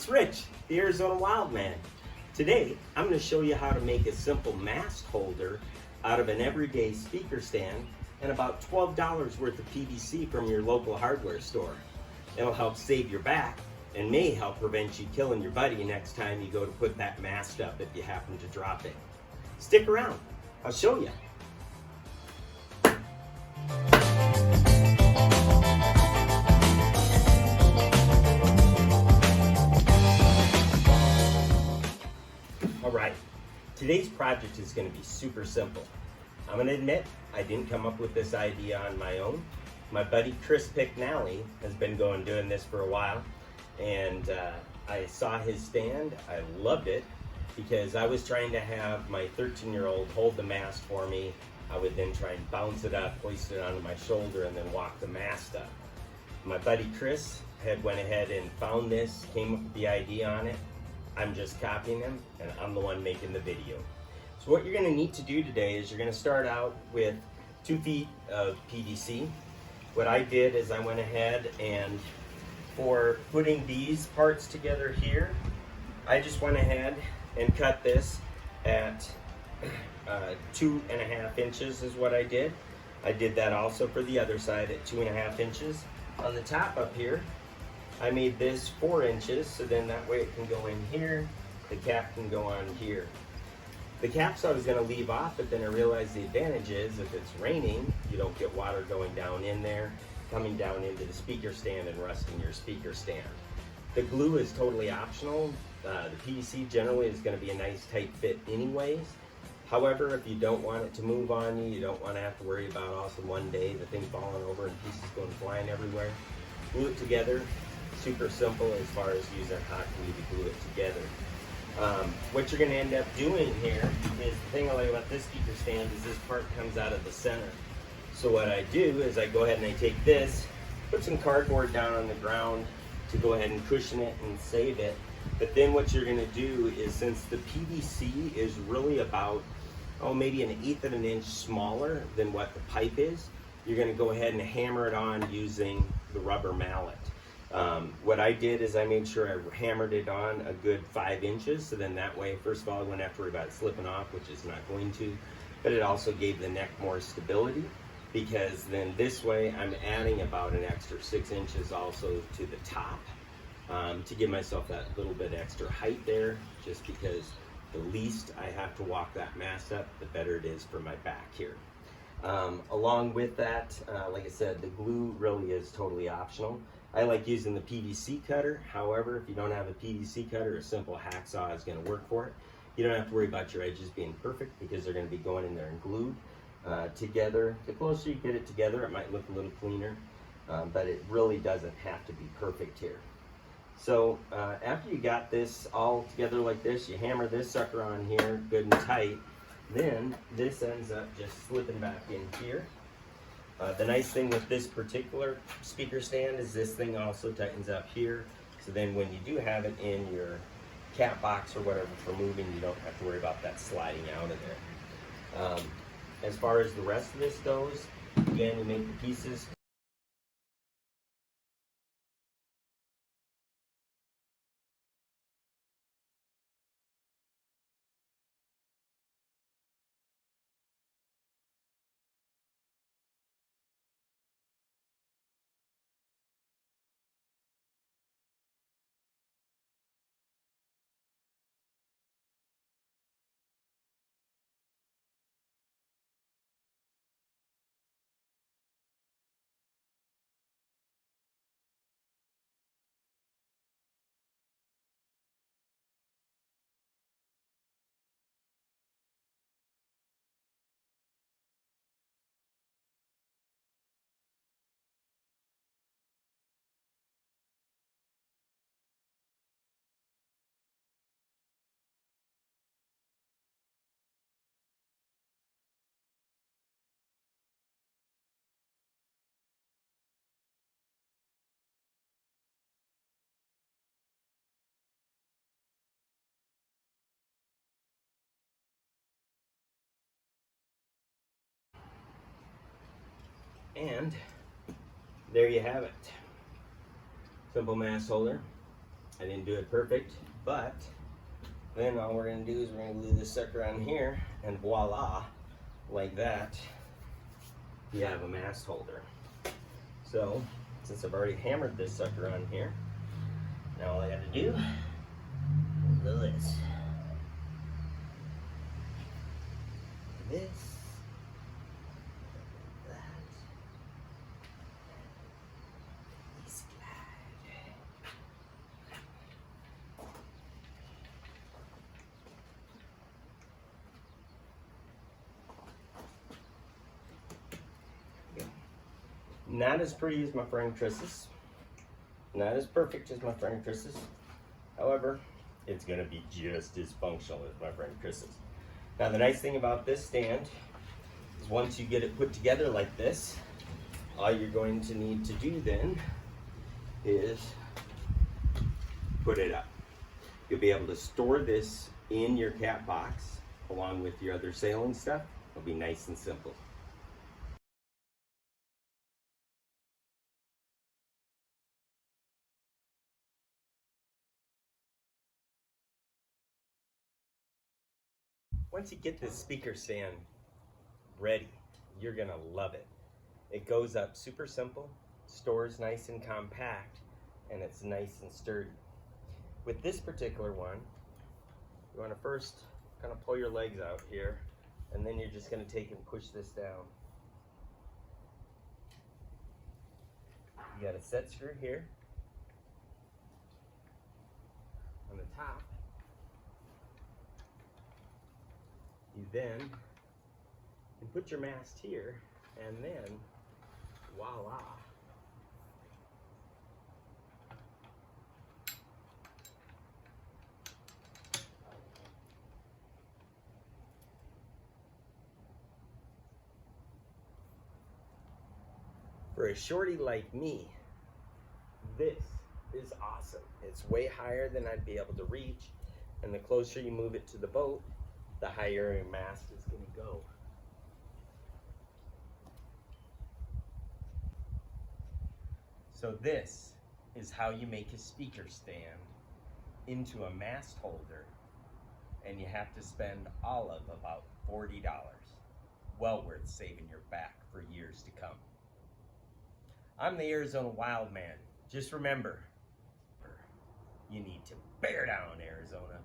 It's Rich, the Arizona Wildman. Today, I'm going to show you how to make a simple mast holder out of an everyday speaker stand and about $12 worth of PVC from your local hardware store. It'll help save your back and may help prevent you killing your buddy next time you go to put that mast up if you happen to drop it. Stick around, I'll show you. Alright, today's project is going to be super simple. I'm going to admit I didn't come up with this idea on my own. My buddy Chris Picknally has been doing this for a while, and I saw his stand. I loved it because I was trying to have my 13-year-old hold the mast for me. I would then try and bounce it up, hoist it onto my shoulder, and then walk the mast up. My buddy Chris had went ahead and found this, came up with the idea on it. I'm just copying him, and I'm the one making the video. So what you're going to need to do today is you're going to start out with 2 feet of PVC. What I did is I went ahead and for putting these parts together here, I just went ahead and cut this at 2.5 inches is what I did. I did that also for the other side at 2.5 inches. On the top up here, I made this 4 inches, so then that way it can go in here, the cap can go on here. The caps I was going to leave off, but then I realized the advantage is if it's raining, you don't get water going down in there, coming down into the speaker stand and rusting your speaker stand. The glue is totally optional. The PVC generally is going to be a nice tight fit anyways. However, if you don't want it to move on you, you don't want to have to worry about also one day the thing falling over and pieces going flying everywhere. Glue it together. Super simple as far as using hot glue to glue it together. What you're going to end up doing here is the thing I like about this speaker stand is this part comes out of the center. So what I do is I go ahead and I take this, put some cardboard down on the ground to go ahead and cushion it and save it. But then what you're going to do is, since the PVC is really about, maybe 1/8 of an inch smaller than what the pipe is, you're going to go ahead and hammer it on using the rubber mallet. What I did is I made sure I hammered it on a good 5 inches, so then that way, first of all, I wouldn't have to worry about it slipping off, which is not going to, but it also gave the neck more stability, because then this way I'm adding about an extra 6 inches also to the top to give myself that little bit extra height there, just because the least I have to walk that mast up, the better it is for my back here. Along with that, like I said, the glue really is totally optional. I like using the PVC cutter. However, if you don't have a PVC cutter, a simple hacksaw is going to work for it. You don't have to worry about your edges being perfect because they're going to be going in there and glued together. The closer you get it together, it might look a little cleaner, but it really doesn't have to be perfect here. So after you got this all together like this, you hammer this sucker on here good and tight. Then this ends up just slipping back in here. The nice thing with this particular speaker stand is this thing also tightens up here. So then when you do have it in your cap box or whatever for moving, you don't have to worry about that sliding out of there. As far as the rest of this goes, again, you make the pieces. And there you have it. Simple mast holder. I didn't do it perfect, but then all we're gonna do is we're gonna glue this sucker on here, and voila, like that, you have a mast holder. So, since I've already hammered this sucker on here, now all I gotta do is do this. This. Not as pretty as my friend Chris's. Not as perfect as my friend Chris's. However, it's gonna be just as functional as my friend Chris's. Now the nice thing about this stand is once you get it put together like this, all you're going to need to do then is put it up. You'll be able to store this in your cat box along with your other sailing stuff. It'll be nice and simple. Once you get this speaker stand ready, you're gonna love it. It goes up super simple, stores nice and compact, and it's nice and sturdy. With this particular one, you wanna first kind of pull your legs out here, and then you're just gonna take and push this down. You got a set screw here on the top. You then can put your mast here, and then voila. For a shorty like me, this is awesome. It's way higher than I'd be able to reach, and the closer you move it to the boat, the higher your mast is going to go. So this is how you make a speaker stand into a mast holder, and you have to spend all of about $40. Well worth saving your back for years to come. I'm the Arizona Wildman. Just remember, you need to bear down, Arizona.